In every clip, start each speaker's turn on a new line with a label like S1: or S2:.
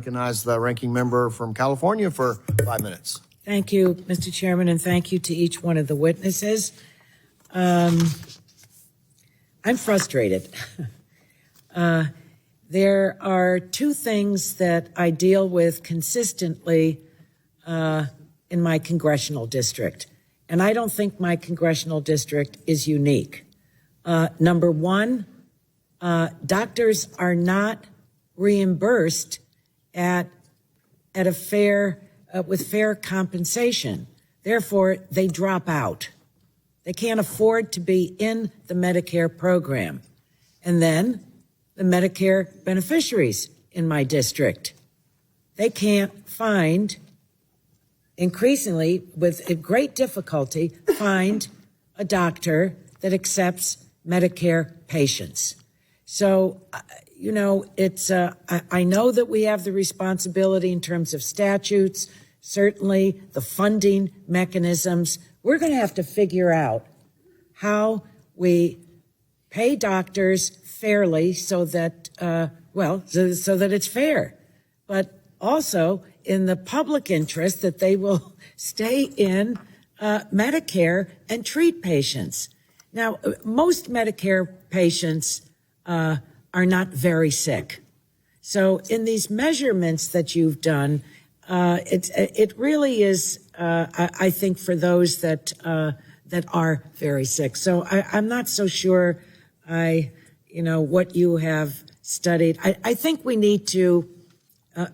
S1: Recognize the ranking member from California for 5 minutes.
S2: Thank you, Mr. Chairman, and thank you to each one of the witnesses. I'm frustrated. There are two things that I deal with consistently in my congressional district, and I don't think my congressional district is unique. Number one, doctors are not reimbursed at a fair with fair compensation. Therefore, they drop out. They can't afford to be in the Medicare program. And then the Medicare beneficiaries in my district, they can't find, increasingly with great difficulty, find a doctor that accepts Medicare patients. So, you know, it's, I know that we have the responsibility in terms of statutes, certainly the funding mechanisms. We're going to have to figure out how we pay doctors fairly so that, so that it's fair, but also in the public interest that they will stay in Medicare and treat patients. Now, most Medicare patients are not very sick. So in these measurements that you've done, it really is, I think, for those that are very sick. So I'm not so sure what you have studied. I think we need to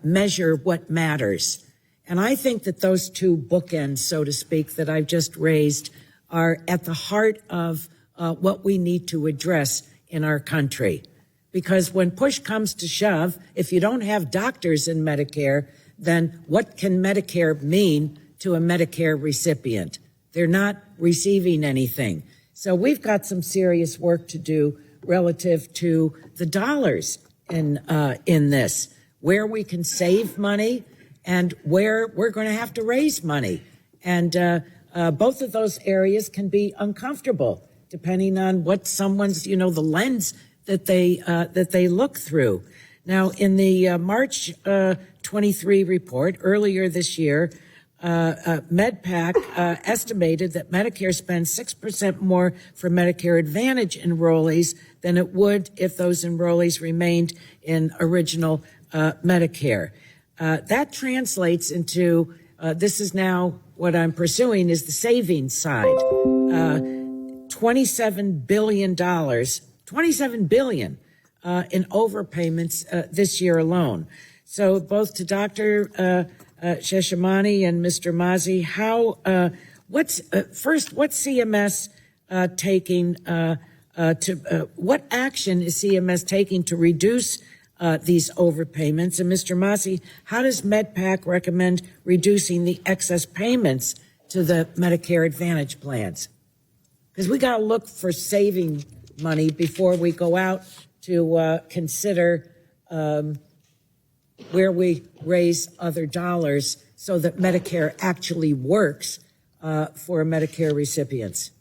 S2: measure what matters. And I think that those two bookends, so to speak, that I've just raised are at the heart of what we need to address in our country. Because when push comes to shove, if you don't have doctors in Medicare, then what can Medicare mean to a Medicare recipient? They're not receiving anything. So we've got some serious work to do relative to the dollars in this, where we can save money and where we're going to have to raise money. And both of those areas can be uncomfortable depending on what someone's, the lens that they look through. Now, in the March 23 report earlier this year, MedPAC estimated that Medicare spends 6% more for Medicare Advantage enrollees than it would if those enrollees remained in original Medicare. That translates into, this is now what I'm pursuing is the savings side. $27 billion in overpayments this year alone. So both to Dr. Sheshamani and Mr. Mazzi, what's CMS taking what action is CMS taking to reduce these overpayments? And Mr. Mazzi, how does MedPAC recommend reducing the excess payments to the Medicare Advantage plans? Because we got to look for saving money before we go out to consider where we raise other dollars so that Medicare actually works for Medicare recipients.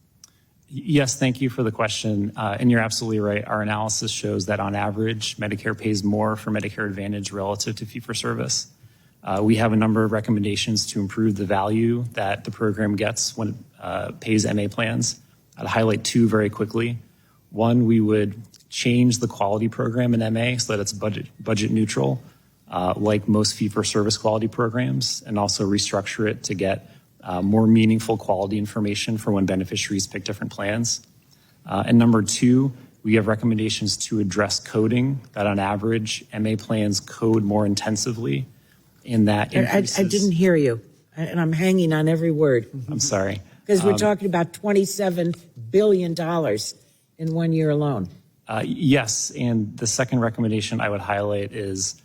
S3: Yes, thank you for the question. And you're absolutely right. Our analysis shows that on average, Medicare pays more for Medicare Advantage relative to fee-for-service. We have a number of recommendations to improve the value that the program gets when it pays MA plans. I'd highlight two very quickly. One, we would change the quality program in MA so that it's budget neutral, like most fee-for-service quality programs, and also restructure it to get more meaningful quality information for when beneficiaries pick different plans. And number two, we have recommendations to address coding, that on average, MA plans code more intensively in that increases.
S2: I didn't hear you, and I'm hanging on every word.
S3: I'm sorry.
S2: Because we're talking about $27 billion in 1 year alone.
S3: Yes, and the second recommendation I would highlight is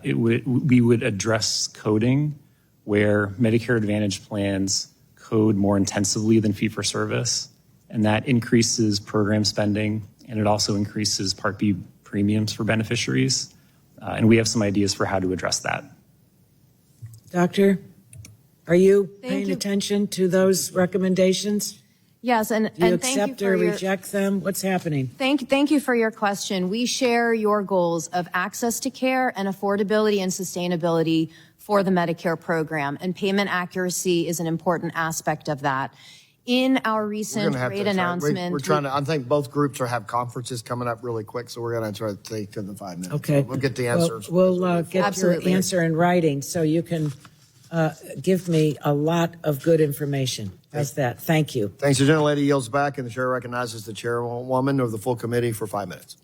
S3: we would address coding where Medicare Advantage plans code more intensively than fee-for-service, and that increases program spending, and it also increases Part B premiums for beneficiaries, and we have some ideas for how to address that.
S2: Doctor, are you paying attention to those recommendations?
S4: Yes, and
S2: Do you
S4: and thank you
S2: accept
S4: for
S2: or
S4: your
S2: reject them? What's happening?
S4: thank you for your question. We share your goals of access to care and affordability and sustainability for the Medicare program, and payment accuracy is an important aspect of that. In our
S1: We're
S4: recent
S1: going to have
S4: rate
S1: to,
S4: announcement,
S1: we're trying to, I think both groups have conferences coming up really quick, so we're going to try to take to the 5 minutes.
S2: Okay.
S1: We'll get the
S2: Well,
S1: answers.
S2: We'll get
S4: Absolutely.
S2: your answer in writing so you can give me a lot of good information. How's that? Thank you.
S1: Thanks. The gentlelady yields back, and the chair recognizes the chairwoman of the full committee for 5 minutes.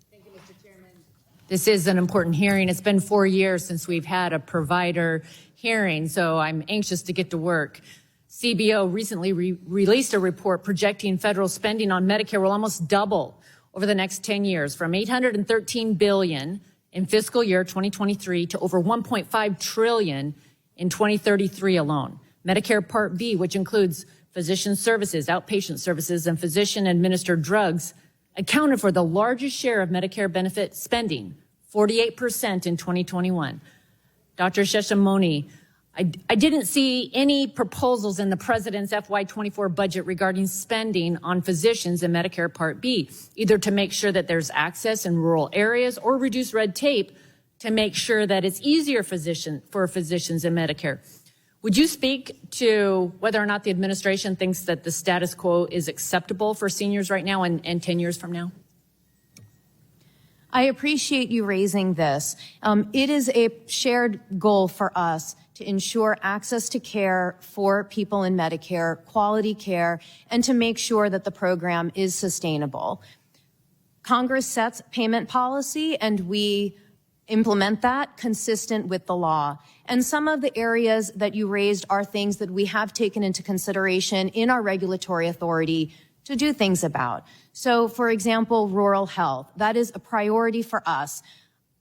S5: Thank you, Mr. Chairman. This is an important hearing. It's been 4 years since we've had a provider hearing, so I'm anxious to get to work. CBO recently released a report projecting federal spending on Medicare will almost double over the next 10 years, from $813 billion in fiscal year 2023 to over $1.5 trillion in 2033 alone. Medicare Part B, which includes physician services, outpatient services, and physician-administered drugs, accounted for the largest share of Medicare benefit spending, 48% in 2021. Dr. Sheshamoni, I didn't see any proposals in the president's FY24 budget regarding spending on physicians in Medicare Part B, either to make sure that there's access in rural areas or reduce red tape to make sure that it's easier for physicians in Medicare. Would you speak to whether or not the administration thinks that the status quo is acceptable for seniors right now and 10 years from now?
S4: I appreciate you raising this. It is a shared goal for us to ensure access to care for people in Medicare, quality care, and to make sure that the program is sustainable. Congress sets payment policy, and we implement that consistent with the law. And some of the areas that you raised are things that we have taken into consideration in our regulatory authority to do things about. So, for example, rural health, that is a priority for us.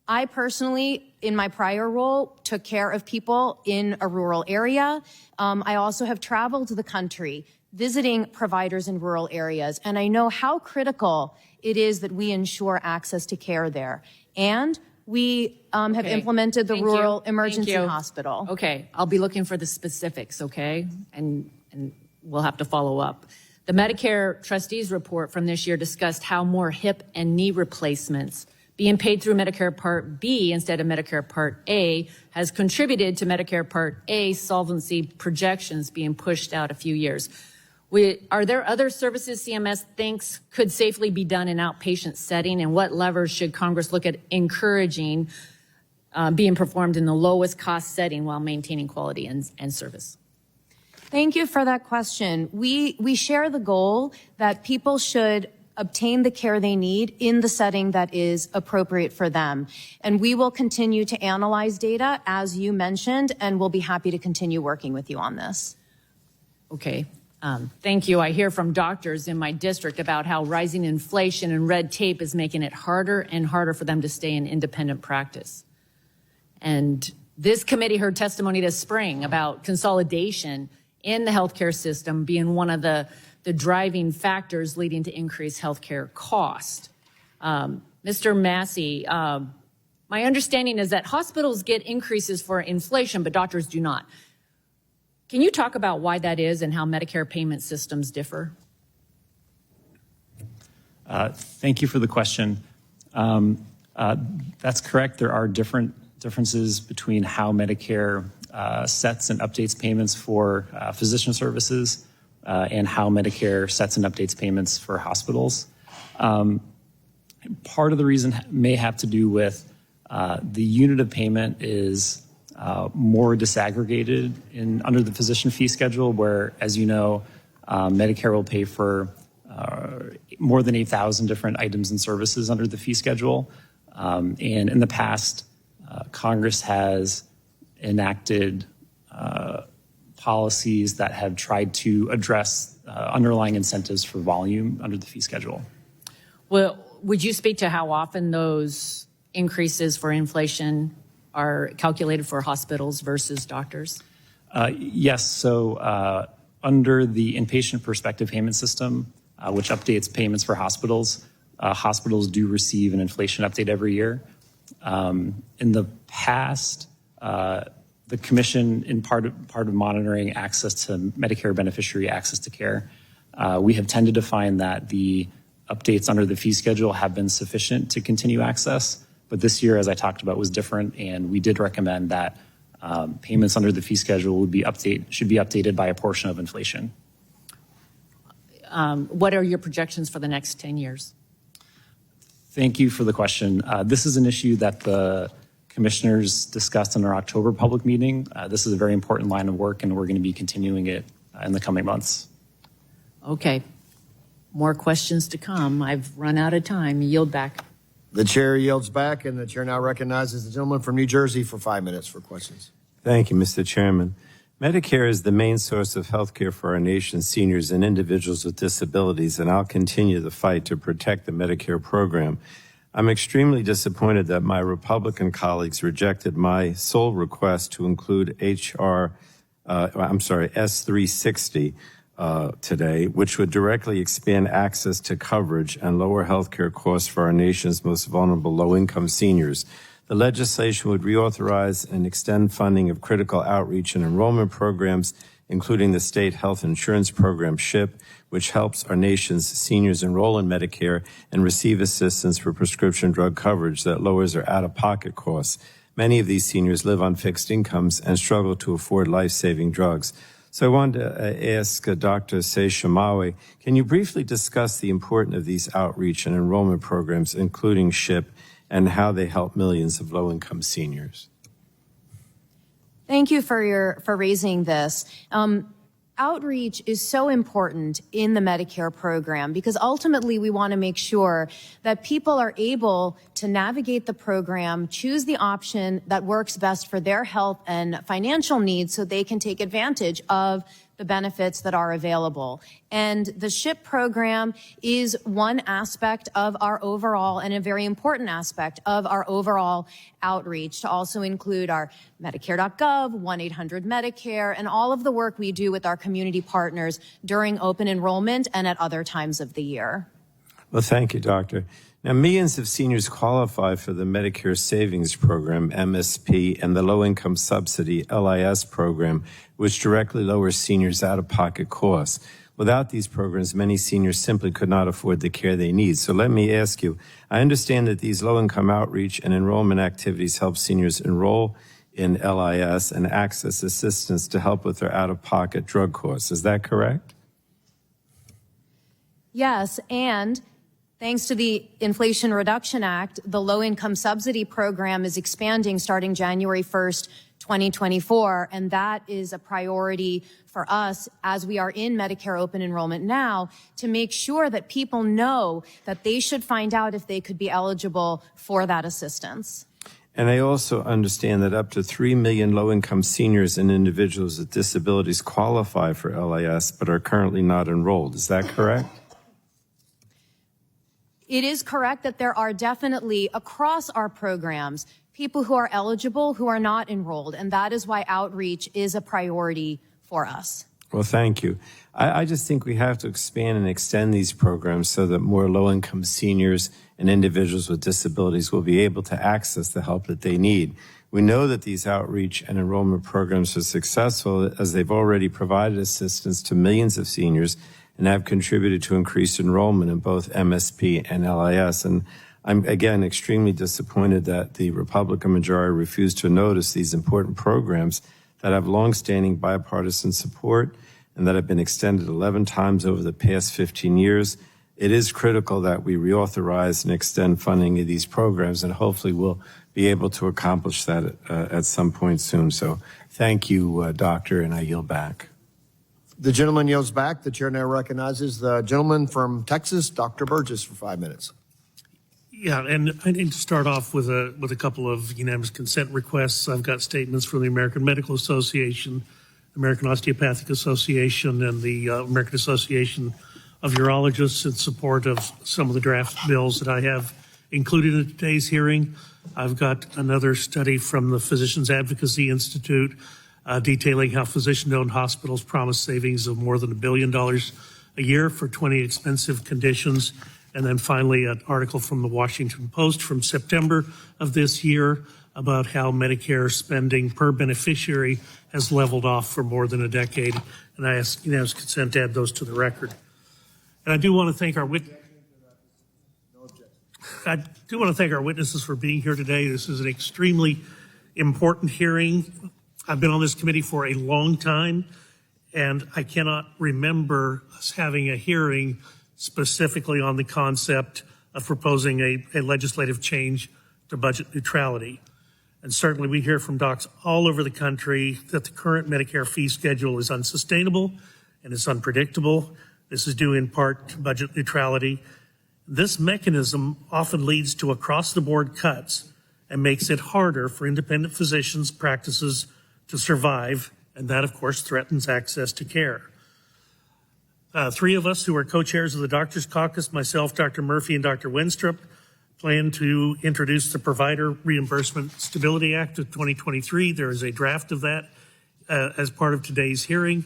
S4: I personally, in my prior role, took care of people in a rural area. I also have traveled the country visiting providers in rural areas, and I know how critical it is that we ensure access to care there. And we have implemented the rural emergency hospital.
S5: Okay, I'll be looking for the specifics, okay? And we'll have to follow up. The Medicare trustees report from this year discussed how more hip and knee replacements being paid through Medicare Part B instead of Medicare Part A has contributed to Medicare Part A solvency projections being pushed out a few years. Are there other services CMS thinks could safely be done in outpatient setting, and what levers should Congress look at encouraging being performed in the lowest cost setting while maintaining quality and service?
S4: Thank you for that question. We share the goal that people should obtain the care they need in the setting that is appropriate for them. And we will continue to analyze data, as you mentioned, and we'll be happy to continue working with you on this.
S5: Okay. Thank you. I hear from doctors in my district about how rising inflation and red tape is making it harder and harder for them to stay in independent practice. And this committee heard testimony this spring about consolidation in the healthcare system being one of the driving factors leading to increased healthcare cost. Mr. Massey, my understanding is that hospitals get increases for inflation, but doctors do not. Can you talk about why that is and how Medicare payment systems differ?
S3: Thank you for the question. That's correct. There are differences between how Medicare sets and updates payments for physician services and how Medicare sets and updates payments for hospitals. Part of the reason may have to do with the unit of payment is more disaggregated under the physician fee schedule, where, as you know, Medicare will pay for more than 8,000 different items and services under the fee schedule. And in the past, Congress has enacted policies that have tried to address underlying incentives for volume under the fee schedule.
S5: Well, would you speak to how often those increases for inflation are calculated for hospitals versus doctors?
S3: Yes. So under the inpatient prospective payment system, which updates payments for hospitals, hospitals do receive an inflation update every year. In the past, the commission, in part of monitoring access to Medicare beneficiary access to care, We have tended to find that the updates under the fee schedule have been sufficient to continue access, but this year, as I talked about, was different, and we did recommend that payments under the fee schedule should be updated by a portion of inflation.
S5: What are your projections for the next 10 years?
S3: Thank you for the question. This is an issue that the commissioners discussed in our October public meeting. This is a very important line of work, and we're going to be continuing it in the coming months.
S5: Okay. More questions to come. I've run out of time. Yield back.
S1: The chair yields back, and the chair now recognizes the gentleman from New Jersey for 5 minutes for questions.
S6: Thank you, Mr. Chairman. Medicare is the main source of health care for our nation's seniors and individuals with disabilities, and I'll continue the fight to protect the Medicare program. I'm extremely disappointed that my Republican colleagues rejected my sole request to include S360 today, which would directly expand access to coverage and lower health care costs for our nation's most vulnerable low-income seniors. The legislation would reauthorize and extend funding of critical outreach and enrollment programs, including the state health insurance program SHIP, which helps our nation's seniors enroll in Medicare and receive assistance for prescription drug coverage that lowers their out-of-pocket costs. Many of these seniors live on fixed incomes and struggle to afford life-saving drugs. So I wanted to ask Dr. Seshamawe, can you briefly discuss the importance of these outreach and enrollment programs, including SHIP, and how they help millions of low-income seniors?
S4: Thank you for raising this. Outreach is so important in the Medicare program because ultimately we want to make sure that people are able to navigate the program, choose the option that works best for their health and financial needs so they can take advantage of the benefits that are available. And the SHIP program is one aspect of our overall and a very important aspect of our overall outreach, to also include our Medicare.gov, 1-800-Medicare, and all of the work we do with our community partners during open enrollment and at other times of the year.
S6: Well, thank you, Doctor. Now, millions of seniors qualify for the Medicare Savings Program, MSP, and the Low-Income Subsidy, LIS program, which directly lowers seniors' out-of-pocket costs. Without these programs, many seniors simply could not afford the care they need. So let me ask you, I understand that these low-income outreach and enrollment activities help seniors enroll in LIS and access assistance to help with their out-of-pocket drug costs. Is that correct?
S4: Yes, and thanks to the Inflation Reduction Act, the Low-Income Subsidy Program is expanding starting January 1st, 2024, and that is a priority for us as we are in Medicare open enrollment now to make sure that people know that they should find out if they could be eligible for that assistance.
S6: And I also understand that up to 3 million low-income seniors and individuals with disabilities qualify for LIS but are currently not enrolled. Is that correct?
S4: It is correct that there are definitely across our programs people who are eligible who are not enrolled, and that is why outreach is a priority for us.
S6: Well, thank you. I just think we have to expand and extend these programs so that more low-income seniors and individuals with disabilities will be able to access the help that they need. We know that these outreach and enrollment programs are successful as they've already provided assistance to millions of seniors and have contributed to increased enrollment in both MSP and LIS. And I'm, again, extremely disappointed that the Republican majority refused to notice these important programs that have longstanding bipartisan support and that have been extended 11 times over the past 15 years. It is critical that we reauthorize and extend funding of these programs, and hopefully we'll be able to accomplish that at some point soon. So thank you, Doctor, and I yield back.
S1: The gentleman yields back. The chair now recognizes the gentleman from Texas, Dr. Burgess, for 5 minutes.
S7: Yeah, and I need to start off with a couple of unanimous consent requests. I've got statements from the American Medical Association, American Osteopathic Association, and the American Association of Urologists in support of some of the draft bills that I have included in today's hearing. I've got another study from the Physicians Advocacy Institute detailing how physician-owned hospitals promise savings of more than $1 billion a year for 20 expensive conditions. And then finally, an article from the Washington Post from September of this year about how Medicare spending per beneficiary has leveled off for more than a decade. And I ask unanimous consent to add those to the record. And I do want to thank our witnesses for being here today. This is an extremely important hearing. I've been on this committee for a long time, and I cannot remember us having a hearing specifically on the concept of proposing a legislative change to budget neutrality. And certainly we hear from docs all over the country that the current Medicare fee schedule is unsustainable and it's unpredictable. This is due in part to budget neutrality. This mechanism often leads to across-the-board cuts and makes it harder for independent physicians' practices to survive, and that, of course, threatens access to care. Three of us who are co-chairs of the Doctors Caucus, myself, Dr. Murphy, and Dr. Wenstrup, plan to introduce the Provider Reimbursement Stability Act of 2023. There is a draft of that as part of today's hearing.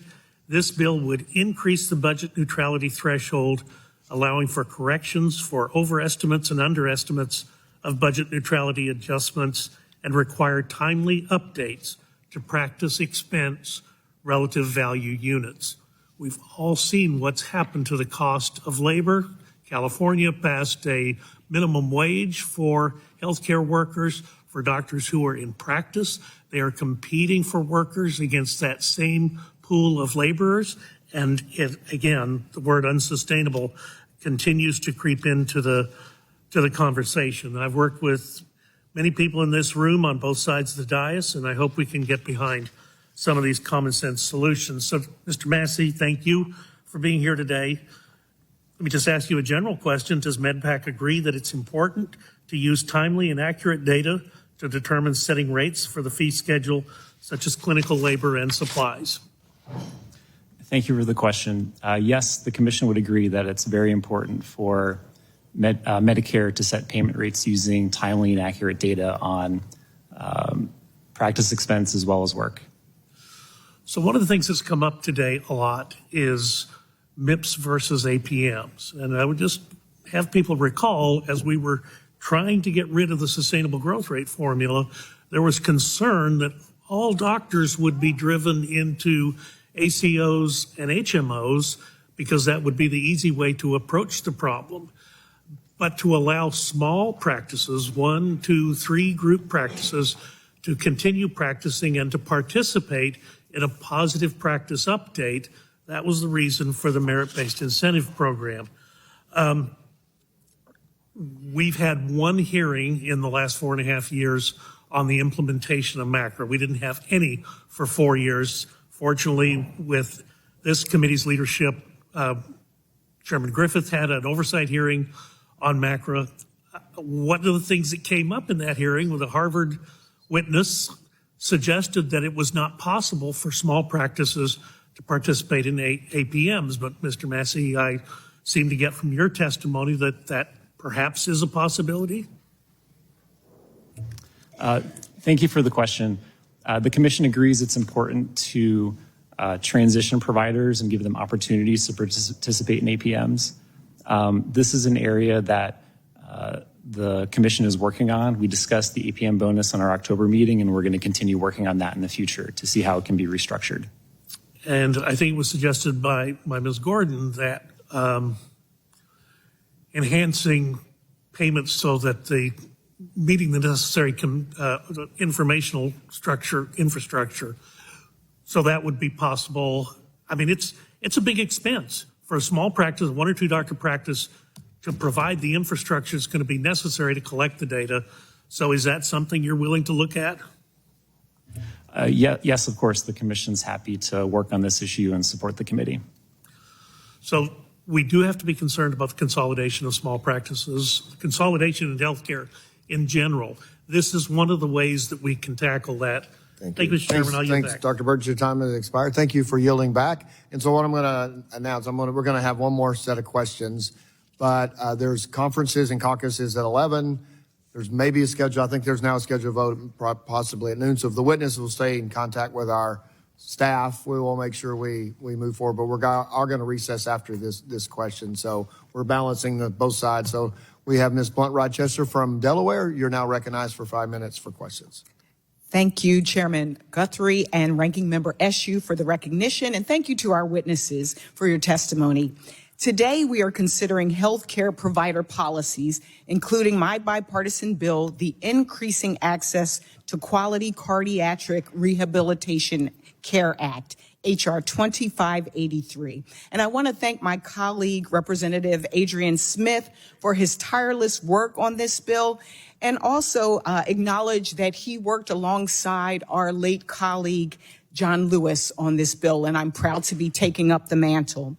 S7: This bill would increase the budget neutrality threshold, allowing for corrections for overestimates and underestimates of budget neutrality adjustments, and require timely updates to practice expense relative value units. We've all seen what's happened to the cost of labor. California passed a minimum wage for healthcare workers, for doctors who are in practice. They are competing for workers against that same pool of laborers. And again, the word unsustainable continues to creep into the conversation. I've worked with many people in this room on both sides of the dais, and I hope we can get behind some of these common sense solutions. So, Mr. Massey, thank you for being here today. Let me just ask you a general question. Does MedPAC agree that it's important to use timely and accurate data to determine setting rates for the fee schedule, such as clinical labor and supplies?
S3: Thank you for the question. Yes, the Commission would agree that it's very important for Medicare to set payment rates using timely and accurate data on practice expense as well as work.
S7: So one of the things that's come up today a lot is MIPS versus APMs. And I would just have people recall, as we were trying to get rid of the sustainable growth rate formula, there was concern that all doctors would be driven into ACOs and HMOs because that would be the easy way to approach the problem. But to allow small practices, 1, 2, 3 group practices, to continue practicing and to participate in a positive practice update, that was the reason for the merit-based incentive program. We've had one hearing in the last 4.5 years on the implementation of MACRA. We didn't have any for 4 years. Fortunately, with this committee's leadership, Chairman Griffith had an oversight hearing on MACRA. One of the things that came up in that hearing with a Harvard witness suggested that it was not possible for small practices to participate in APMs. But Mr. Massey, I seem to get from your testimony that that perhaps is a possibility.
S3: Thank you for the question. The Commission agrees it's important to transition providers and give them opportunities to participate in APMs. This is an area that the Commission is working on. We discussed the APM bonus on our October meeting, and we're going to continue working on that in the future to see how it can be restructured.
S7: And I think it was suggested by Ms. Gordon that enhancing payments so that meeting the necessary informational infrastructure, so that would be possible. I mean, it's a big expense for a small practice, 1 or 2 doctor practice, to provide the infrastructure that's going to be necessary to collect the data. So is that something you're willing to look at?
S3: Yes, of course. The Commission's happy to work on this issue and support the committee.
S7: So we do have to be concerned about the consolidation of small practices, consolidation in healthcare in general. This is one of the ways that we can tackle that.
S1: Thank
S7: you, Mr. Chairman. I'll yield
S1: Thanks,
S7: back.
S1: Dr. Burgess. Your time has expired. Thank you for yielding back. And so what I'm going to announce, we're going to have one more set of questions, but there's conferences and caucuses at 11. There's maybe a schedule. I think there's now a scheduled vote possibly at noon. So if the witness will stay in contact with our staff, we will make sure we move forward. But we're going to recess after this question. So we're balancing both sides. So we have Ms. Blunt Rochester from Delaware. You're now recognized for 5 minutes for questions.
S8: Thank you, Chairman Guthrie and Ranking Member Eshoo, for the recognition, and thank you to our witnesses for your testimony. Today, we are considering healthcare provider policies, including my bipartisan bill, the Increasing Access to Quality Cardiac Rehabilitation Care Act, H.R. 2583. And I want to thank my colleague, Representative Adrian Smith, for his tireless work on this bill, and also acknowledge that he worked alongside our late colleague, John Lewis, on this bill, and I'm proud to be taking up the mantle.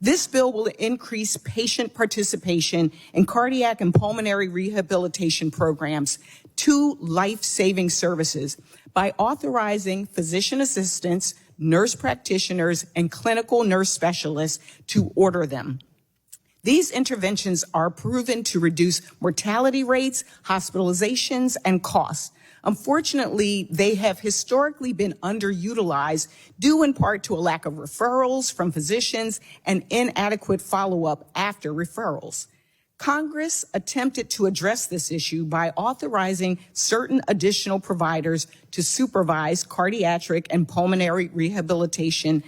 S8: This bill will increase patient participation in cardiac and pulmonary rehabilitation programs to life-saving services by authorizing physician assistants, nurse practitioners, and clinical nurse specialists to order them. These interventions are proven to reduce mortality rates, hospitalizations, and costs. Unfortunately, they have historically been underutilized due in part to a lack of referrals from physicians and inadequate follow-up after referrals. Congress attempted to address this issue by authorizing certain additional providers to supervise cardiac and pulmonary rehabilitation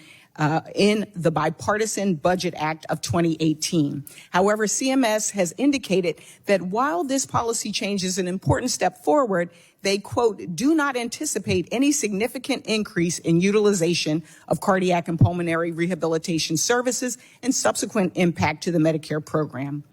S8: in the Bipartisan Budget Act of 2018. However, CMS has indicated that while this policy change is an important step forward, they, quote, do not anticipate any significant increase in utilization of cardiac and pulmonary rehabilitation services and subsequent impact to the Medicare program.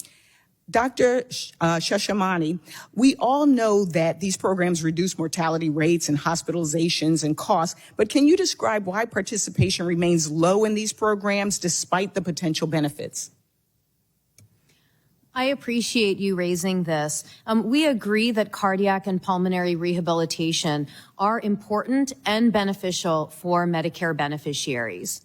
S8: Dr. Shashamani, we all know that these programs reduce mortality rates and hospitalizations and costs, but can you describe why participation remains low in these programs despite the potential benefits?
S4: I appreciate you raising this. We agree that cardiac and pulmonary rehabilitation are important and beneficial for Medicare beneficiaries.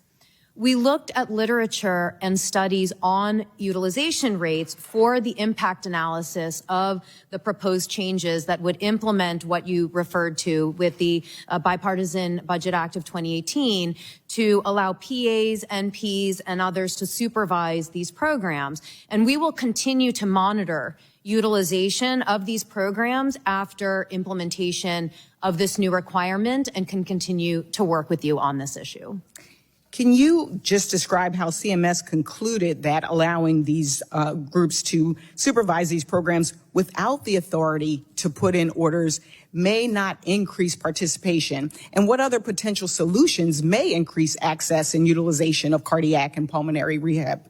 S4: We looked at literature and studies on utilization rates for the impact analysis of the proposed changes that would implement what you referred to with the Bipartisan Budget Act of 2018 to allow PAs, NPs, and others to supervise these programs. And we will continue to monitor utilization of these programs after implementation of this new requirement and can continue to work with you on this issue.
S8: Can you just describe how CMS concluded that allowing these groups to supervise these programs without the authority to put in orders may not increase participation? And what other potential solutions may increase access and utilization of cardiac and pulmonary rehab?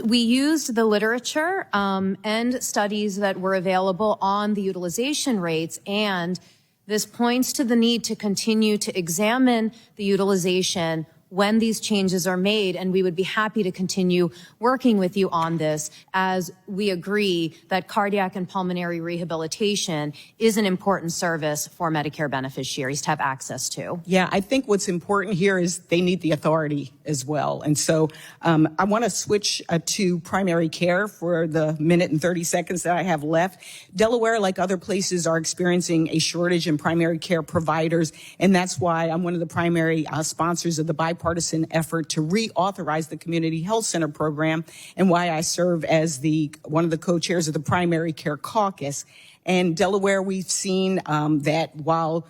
S4: We used the literature and studies that were available on the utilization rates, and this points to the need to continue to examine the utilization when these changes are made, and we would be happy to continue working with you on this as we agree that cardiac and pulmonary rehabilitation is an important service for Medicare beneficiaries to have access to.
S8: Yeah, I think what's important here is they need the authority as well. And so I want to switch to primary care for the minute and 30 seconds that I have left. Delaware, like other places, are experiencing a shortage in primary care providers, and that's why I'm one of the primary sponsors of the bipartisan effort to reauthorize the Community Health Center program, and why I serve as one of the co-chairs of the Primary Care Caucus. And Delaware, we've seen that while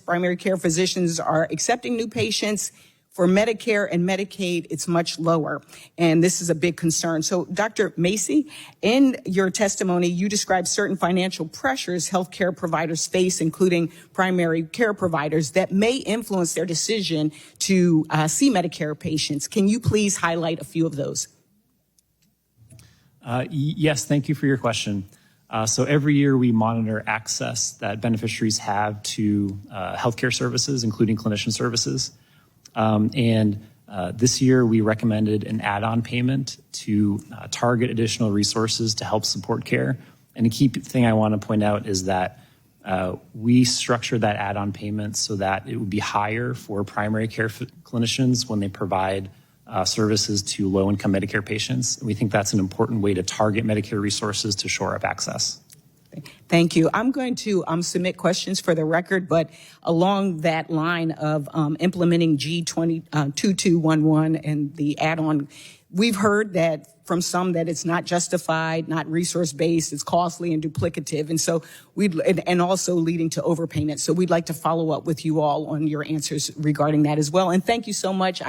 S8: primary care physicians are accepting new patients, for Medicare and Medicaid, it's much lower, and this is a big concern. So, Dr. Macy, in your testimony, you described certain financial pressures healthcare providers face, including primary care providers, that may influence their decision to see Medicare patients. Can you please highlight a few of those?
S3: Yes, thank you for your question. So every year we monitor access that beneficiaries have to healthcare services, including clinician services. This year we recommended an add-on payment to target additional resources to help support care. And the key thing I want to point out is that we structured that add-on payment so that it would be higher for primary care clinicians when they provide services to low-income Medicare patients. And we think that's an important way to target Medicare resources to shore up access.
S8: Thank you. I'm going to submit questions for the record, but along that line of implementing G2211 and the add-on, we've heard that from some that it's not justified, not resource-based, it's costly and duplicative, and so and also leading to overpayment. So we'd like to follow up with you all on your answers regarding that as well. And thank you so much.